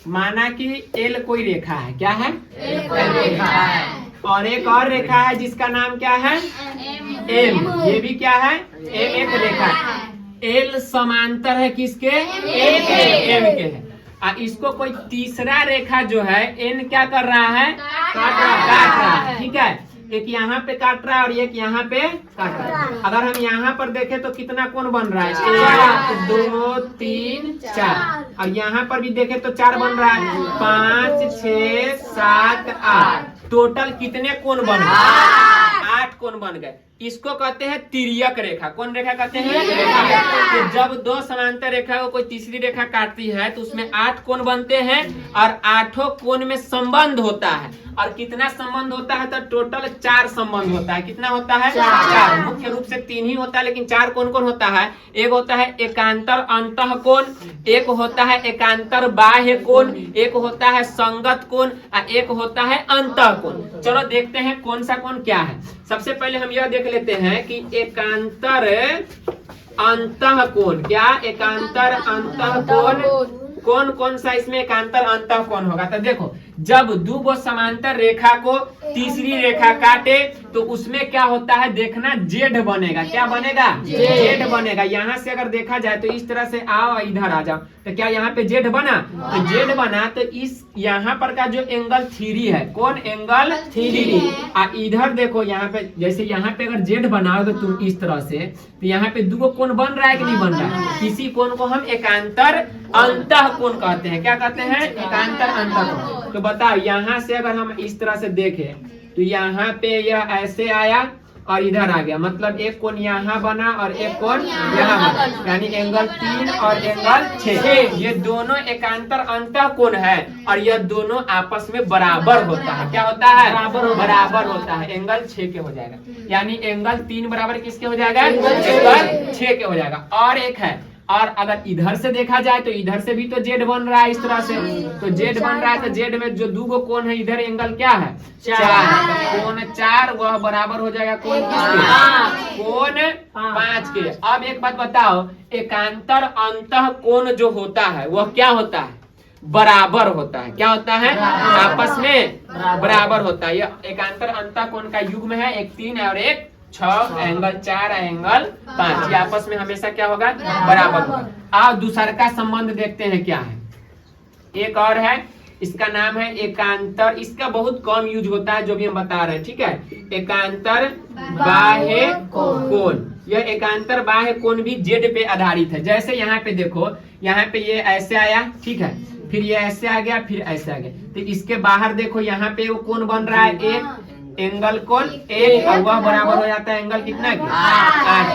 माना कि एल कोई रेखा है, क्या है? एल रेखा है। और एक और रेखा है जिसका नाम क्या है? एम। ये भी क्या है? एम एक रेखा है। एल समांतर है किसके? एम के है। इसको कोई तीसरा रेखा जो है एन क्या कर रहा है? काट रहा है। ठीक है, एक यहाँ पे काट रहा है और एक यहाँ पे काट रहा है। अगर हम यहाँ पर देखें तो कितना कोण बन रहा है? 1 2 3 4। और यहाँ पर भी देखें तो 4 बन रहा है। 5 6 7 8। टोटल कितने कोण बन गए? 8 कोण बन गए। इसको कहते हैं तिर्यक रेखा। कौन रेखा कहते हैं? तो जब दो समांतर रेखा को कोई तीसरी रेखा काटती है तो उसमें 8 कोण बनते हैं और 8 कोण में संबंध होता है। और कितना संबंध होता है? तो टोटल 4 संबंध होता है। कितना होता है? 4। मुख्य रूप से 3 ही होता है, लेकिन 4 कौन कौन होता है? एक होता है एकांतर अंतः कोण, एक होता है एकांतर बाह्य कोण, एक होता है संगत कोण और एक होता है अंतः कोण। चलो देखते हैं कौन सा कोण क्या है। सबसे पहले हम यह देख लेते हैं कि एकांतर अंतः कोण क्या? एकांतर अंतः कोण कौन कौन सा इसमें एकांतर अंतः कोण होगा? तो देखो, जब दो समांतर रेखा को तीसरी रेखा काटे तो उसमें क्या होता है? देखना, जेड बनेगा। क्या बनेगा? जेड बनेगा। यहाँ से अगर देखा जाए तो इस तरह से आओ, इधर आ जाओ, तो क्या यहाँ पे जेड बना? तो जेड बना तो इस यहाँ पर का जो एंगल 3 है, कौन? एंगल 3। इधर देखो, यहाँ पे जैसे यहाँ पे अगर जेड बनाओगे तुम इस तरह से, तो यहाँ पे दो कोण बन रहा है कि नहीं बन रहा है? इसी कोण को हम एकांतर अंतः कोण कहते हैं। क्या कहते हैं? एकांतर अंतः कोण। तो बताओ, यहाँ से अगर हम इस तरह से देखें तो यहाँ पे यह ऐसे आया और इधर आ गया, मतलब एक कोण यहाँ बना और एक कोण यहाँ बना, यानी एंगल 3 और एंगल 6। ये दोनों एकांतर अंतः कोण है और यह दोनों आपस में बराबर होता है। क्या होता है? बराबर होता है। एंगल 6 के हो जाएगा, यानी एंगल 3 बराबर किसके हो जाएगा? एंगल 6 के हो जाएगा। और एक है, और अगर इधर से देखा जाए तो इधर से भी तो जेड बन रहा है इस तरह से। तो जेड बन रहा है तो जेड में जो दो कोण है, इधर एंगल क्या है? 4। तो कोण 4 वह बराबर हो जाएगा कोण किसके? कोण 5 के। अब एक बात बताओ, एकांतर अंतः कोण जो होता है वह क्या होता है? बराबर होता है। क्या होता है? आपस में बराबर होता है। यह एकांतर अंतः कोण का युग्म है, एक 3 है और एक 6, एंगल 4 एंगल 5। ये आपस में हमेशा क्या होगा? बराबर होगा। आओ दूसरा का संबंध देखते हैं क्या है। एक और है, इसका नाम है एकांतर। इसका बहुत कम यूज होता है जो भी हम बता रहे हैं, ठीक है? एकांतर बाह्य कोण। यह एकांतर बाह्य कोण भी जेड पे आधारित है। जैसे यहाँ पे देखो, यहाँ पे ये ऐसे आया, ठीक है, फिर ये ऐसे आ गया, फिर ऐसे आ गया, तो इसके बाहर देखो यहाँ पे वो कोण बन रहा है एक एंगल कोण 1 और वह बराबर हो जाता है एंगल कितना की?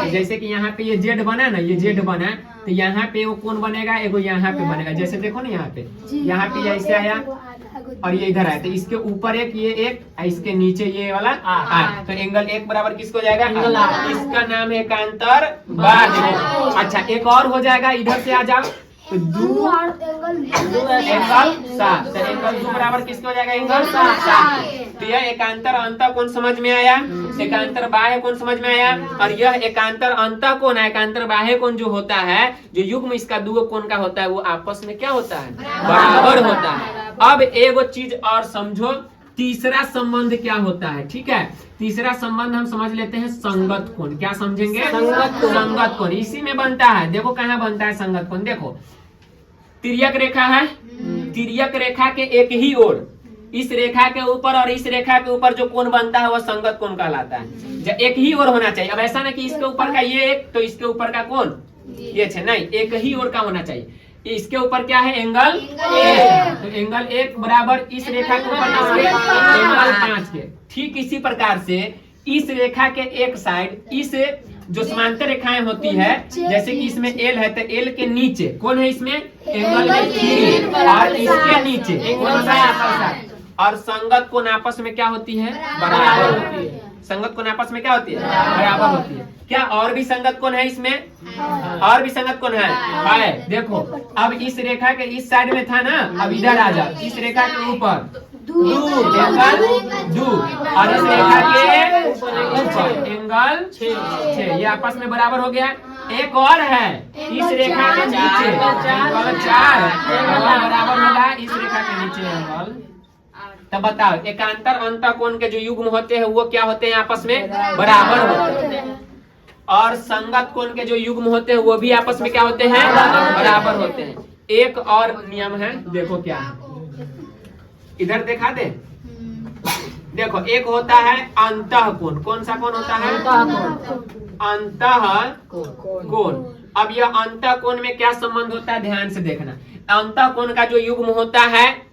8। जैसे कि यहाँ पे ये जेड बना ना, ये जेड बना तो यहाँ पे वो कोण बनेगा, एगो यहाँ पे बनेगा। जैसे देखो ना, यहाँ पे ऐसे आया और ये इधर आया, तो इसके ऊपर एक, ये एक, इसके नीचे ये वाला 8। तो एंगल 1 बराबर किसको जाएगा? इसका नाम है एकांतर बाह्य। अच्छा, एक और हो जाएगा, इधर से आ जाओ, तो 2 एंगल 7। तो एंगल 2 बराबर किसको हो जाएगा? एंगल 7। तो यह एकांतर अंतः कोण समझ में आया, एकांतर बाह्य कोण समझ में आया। और यह एकांतर अंतः कोण है, एकांतर बाह्य कोण जो होता है, जो युग्म इसका दो कोण का होता है, वो आपस में क्या होता है? बराबर होता है। अब एगो चीज और समझो, तीसरा संबंध क्या होता है, ठीक है? तीसरा संबंध हम समझ लेते हैं संगत कोण। क्या समझेंगे? संगत कोण इसी में बनता है। देखो कहाँ बनता है संगत कोण। देखो, तिर्यक रेखा है, तिर्यक रेखा के एक ही ओर, इस रेखा के ऊपर और इस रेखा के ऊपर जो कोण बनता है वह संगत कोण कहलाता है। जब एक ही ओर होना चाहिए। अब ऐसा ना कि इसके ऊपर का ये एक तो इसके ऊपर का कोण ये छे, नहीं, एक ही ओर का होना चाहिए। इसके ऊपर क्या है? एंगल 1। तो एंगल 1 बराबर इस रेखा के ऊपर एंगल 5 के। ठीक इसी प्रकार से इस रेखा के एक साइड, इस जो समांतर रेखाएं होती है, जैसे कि इसमें एल है, तो एल के नीचे कौन है? इसमें एंगल 3 और इसके नीचे कौन सा? और संगत कोण आपस में क्या होती है? बराबर होती है। संगत कोण आपस में क्या होती है? बराबर होती है। क्या और भी संगत कोण है इसमें? और भी संगत कोण है। देखो, अब इस रेखा के इस साइड में था ना, अब इधर आ जाओ, इस रेखा के ऊपर 2 एंगल 2 और इस रेखा के ऊपर एंगल 6। ये आपस में बराबर हो गया। एक और है, इस रेखा के नीचे एंगल 4 बराबर होगा इस नीचे एंगल। तब बताओ एकांतर अंतः कोण के जो युग्म होते हैं वो क्या होते हैं आपस में बराबर होते हैं, और संगत कोण के जो युग्म होते हैं वो भी आपस में क्या होते हैं बराबर होते हैं। एक और नियम है, देखो क्या है, इधर दिखा दे। देखो एक होता है अंतः कोण, कौन सा कोण होता है अंतः कोण। अब यह अंतः कोण में क्या संबंध होता है ध्यान से देखना। अंतः कोण का जो युग्म होता है,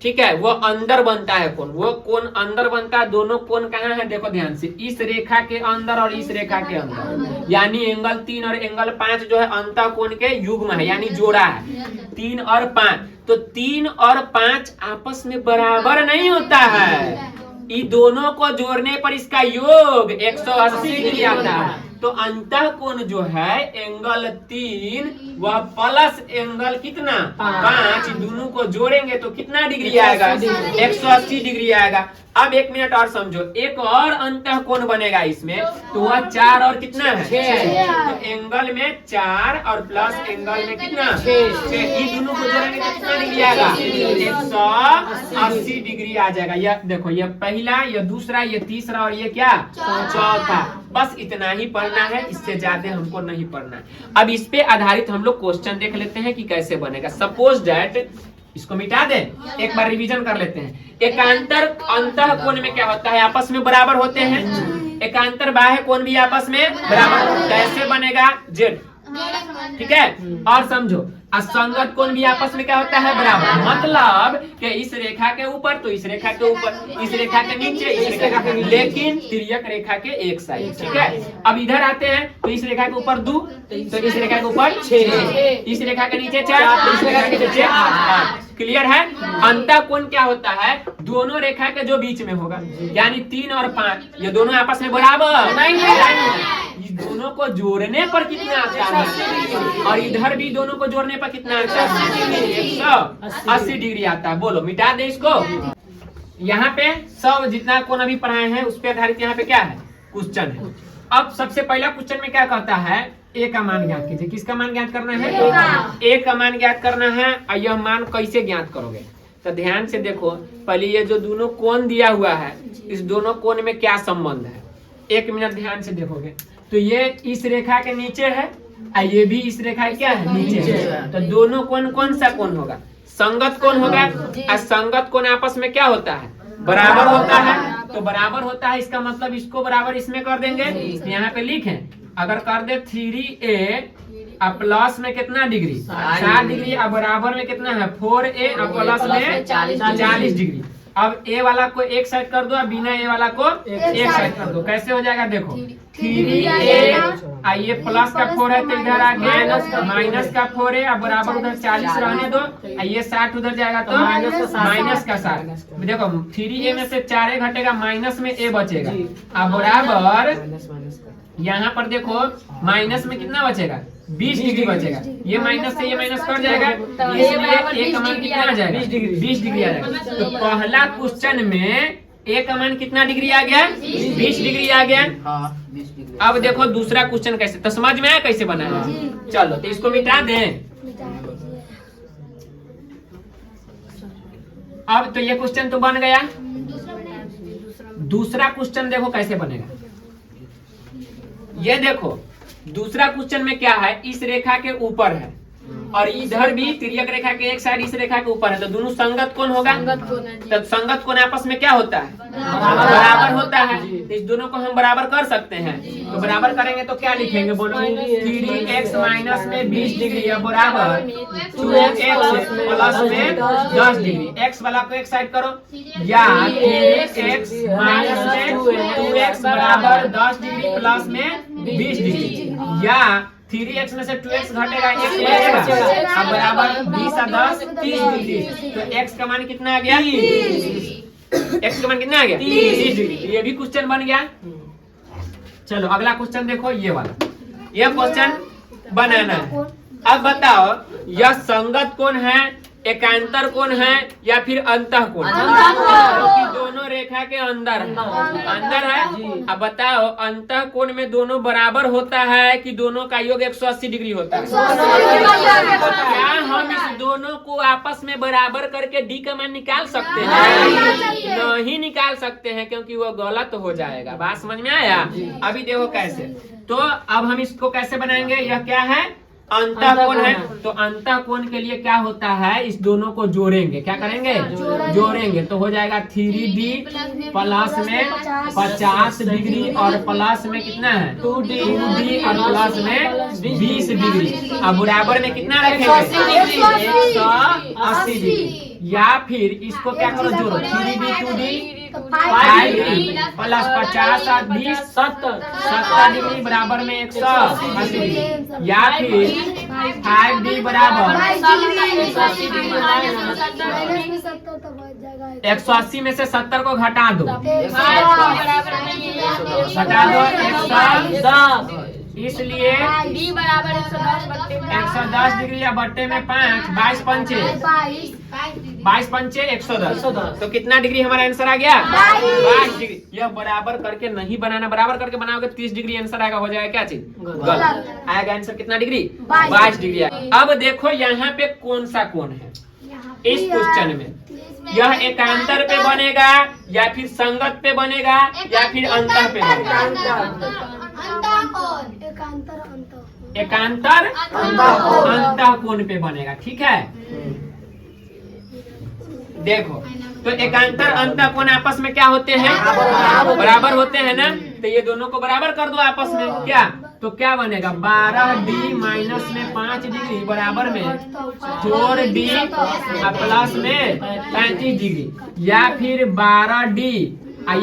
ठीक है, वो अंदर बनता है कोण, वो कोण अंदर बनता है। दोनों कोण कहाँ है देखो ध्यान से, इस रेखा के अंदर और इस रेखा के अंदर, यानी एंगल 3 और एंगल 5 जो है अंतः कोण के युग्म है, यानी जोड़ा है 3 और 5। तो 3 और 5 आपस में बराबर नहीं होता है, इन दोनों को जोड़ने पर इसका योग 180 डिग्री आता है। तो अंतः कोण जो है एंगल 3 वह प्लस एंगल कितना 5, दोनों को जोड़ेंगे तो कितना डिग्री आएगा 180 डिग्री आएगा। अब एक मिनट और समझो, एक और अंतः कोण बनेगा इसमें, तो वह 4 और कितना है 6। तो एंगल में 4 और प्लस एंगल में कितना 6, ये दोनों को जोड़ेंगे तो कितना डिग्री आएगा 180 डिग्री आ जाएगा। यह देखो, यह पहला, यह दूसरा, यह तीसरा और ये क्या चौथा। बस इतना ही पढ़ना है, इससे ज्यादा हमको नहीं पढ़ना। अब इस पे आधारित हम लोग क्वेश्चन देख लेते हैं कि कैसे बनेगा। सपोज दैट, इसको मिटा दें, एक बार रिवीजन कर लेते हैं। एकांतर अंतः कोण में क्या होता है आपस में बराबर होते हैं, एकांतर बाह्य कोण भी आपस में बराबर। कैसे बनेगा जेड, ठीक है। और समझो असंगत कोण भी आपस में क्या होता है बराबर, मतलब कि इस रेखा के ऊपर तो इस रेखा के ऊपर, इस रेखा के नीचे इस रेखा के नीचे, लेकिन तिर्यक रेखा के एक साइड, ठीक है। अब इधर आते हैं तो इस रेखा के ऊपर 2, तो इस रेखा के ऊपर 6, इस रेखा के नीचे 4, इस रेखा के नीचे 8। क्लियर है। अंतः कोण क्या होता है, दोनों रेखा के जो बीच में होगा, यानी 3 और 5 ये दोनों आपस में बराबर नहीं है, इस दोनों को जोड़ने पर कितना आता है, और इधर भी दोनों को जोड़ने पर कितना आता है 180 डिग्री आता है। बोलो मिटा दे इसको। यहाँ पे सब जितना कोण अभी पढ़ाए हैं उस पे आधारित यहाँ पे क्या है क्वेश्चन है। अब सबसे पहला क्वेश्चन में क्या कहता है, ए का मान ज्ञात कीजिए। किसका मान ज्ञात करना है, ए का मान ज्ञात करना है। और यह मान कैसे ज्ञात करोगे, तो ध्यान से देखो, पहले ये जो दोनों कोण दिया हुआ है, इस दोनों कोण में क्या संबंध है, 1 मिनट ध्यान से देखोगे तो ये इस रेखा के नीचे है और ये भी इस रेखा क्या है नीचे है। तो दोनों कोण कौन सा कोण होगा, संगत कोण होगा। और संगत कोण आपस में क्या होता है बराबर होता है। तो बराबर होता है इसका मतलब इसको बराबर इसमें कर देंगे। यहाँ पे लिखें, अगर कर दे 3a प्लस में कितना डिग्री 60 डिग्री, और बराबर में कितना है 4a प्लस में 40 डिग्री। अब ए वाला को एक साइड कर दो और बिना ए वाला को एक साइड कर दो। कैसे हो जाएगा देखो, 3a ये प्लस का 4 है तो इधर आके माइनस का 4 है, अब बराबर उधर 40 रहने दो, ये 60 उधर जाएगा तो माइनस का 60। देखो 3a में से 4 घटेगा, माइनस में a बचेगा, अब बराबर यहाँ पर देखो माइनस में कितना बचेगा 20 डिग्री बचेगा। ये माइनस से ये माइनस कर जाएगा, इसलिए ए का मान कितना आ जाएगा 20 डिग्री आ जाएगा। तो पहला क्वेश्चन में ए का मान कितना डिग्री आ गया 20 डिग्री आ गया। अब देखो दूसरा क्वेश्चन कैसे, तो समझ में आया कैसे बना है। चलो तो इसको मिटा दें। अब तो ये क्वेश्चन तो बन गया। दूसरा क्वेश्चन देखो कैसे बनेगा। ये देखो दूसरा क्वेश्चन में क्या है, इस रेखा के ऊपर है और इधर भी तिर्यक रेखा के एक साइड इस रेखा के ऊपर है, तो दोनों संगत कोण होगा। तो संगत कोण आपस में क्या होता है बराबर होता है। तो इस दोनों को हम बराबर कर सकते हैं। तो बराबर करेंगे तो क्या लिखेंगे बोलो, 3x माइनस में 20 डिग्री बराबर 2x प्लस में 10 डिग्री। x वाला को एक साइड करो, या 3x माइनस में 2x बराबर 10 डिग्री प्लस में 20 डिग्री, या 3x में से 2x घटेगा 1 बचेगा, अब बराबर 20 और 10 30 डिग्री। तो x का मान कितना आ गया, x का मान कितना आ गया 30 डिग्री। ये भी क्वेश्चन बन गया। चलो अगला क्वेश्चन देखो, ये वाला, ये क्वेश्चन बनाना है। अब बताओ यह संगत कोण है एकांतर कोण है या फिर अंतः कोण, क्योंकि दोनों रेखा के अंदर है। अब बताओ अंतः कोण में दोनों बराबर होता है कि दोनों का योग 180 डिग्री होता है? क्या हम इस दोनों को आपस में बराबर करके डी का मान निकाल सकते हैं? नहीं निकाल सकते हैं, क्योंकि वो गलत हो जाएगा। बात समझ में आया? अभी देखो कैसे। तो अब हम इसको कैसे बनाएंगे? यह क्या है? अंतः कोण है। तो अंतः कोण के लिए क्या होता है? इस दोनों को जोड़ेंगे। क्या करेंगे? जोड़ेंगे। तो हो जाएगा 3D प्लस में 50 डिग्री और प्लस में कितना है 2D और प्लस में 20 डिग्री। अब बराबर में कितना रखेंगे? 180 डिग्री। या फिर इसको क्या करो? जोड़ो 3D 2D 5D प्लस 50 और 20 70 डिग्री बराबर में 180 डिग्री। या फिर 5D बराबर 180 में से 70 को घटा दो, घटा दो 110। इसलिए डी बराबर 110 डिग्री या बट्टे में 5 22 पंचे 110। तो कितना डिग्री हमारा आंसर आ गया? 22 डिग्री। यह बराबर करके नहीं बनाना, बराबर करके बनाओगे 30 डिग्री आंसर आएगा। हो जाएगा क्या चीज? गलत आएगा। आंसर कितना डिग्री? 22 डिग्री आएगा। अब देखो यहाँ पे कौन सा कोण है इस क्वेश्चन में? यह एकांतर पे बनेगा या फिर संगत पे बनेगा या फिर अंतः पे बनेगा? एकांतर अंतः कोण पे बनेगा। ठीक है, देखो तो एकांतर अंतः कोण आपस में क्या होते हैं? बराबर होते हैं ना। तो ये दोनों को बराबर कर दो आपस में। क्या तो क्या बनेगा? 12D माइनस में 5 डिग्री बराबर में 4D प्लस में 35 डिग्री। या फिर 12D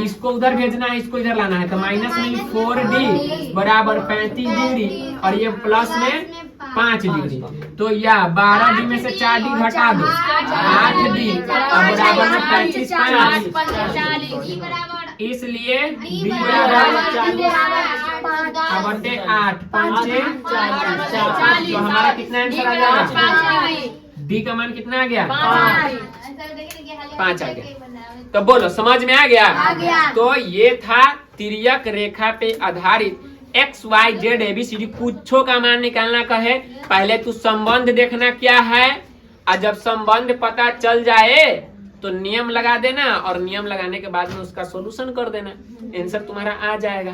इसको उधर भेजना है, इसको इधर लाना है, तो माइनस में 4D बराबर 35 डिग्री और ये प्लस में 5 डिग्री। तो या 12D में से 4D घटा दो 8D और बराबर में 35 5, इसलिए D बराबर 8 5 तो हमारा कितना आंसर आ जाएगा? डी का मान कितना आ गया? 5 आ गया। तो बोलो समझ में आ गया? तो ये था तिर्यक रेखा पे आधारित XYZ ABCD कुछो का मान निकालना कहे। पहले तू संबंध देखना क्या है, और जब संबंध पता चल जाए तो नियम लगा देना, और नियम लगाने के बाद में उसका सॉल्यूशन कर देना, आंसर तुम्हारा आ जाएगा।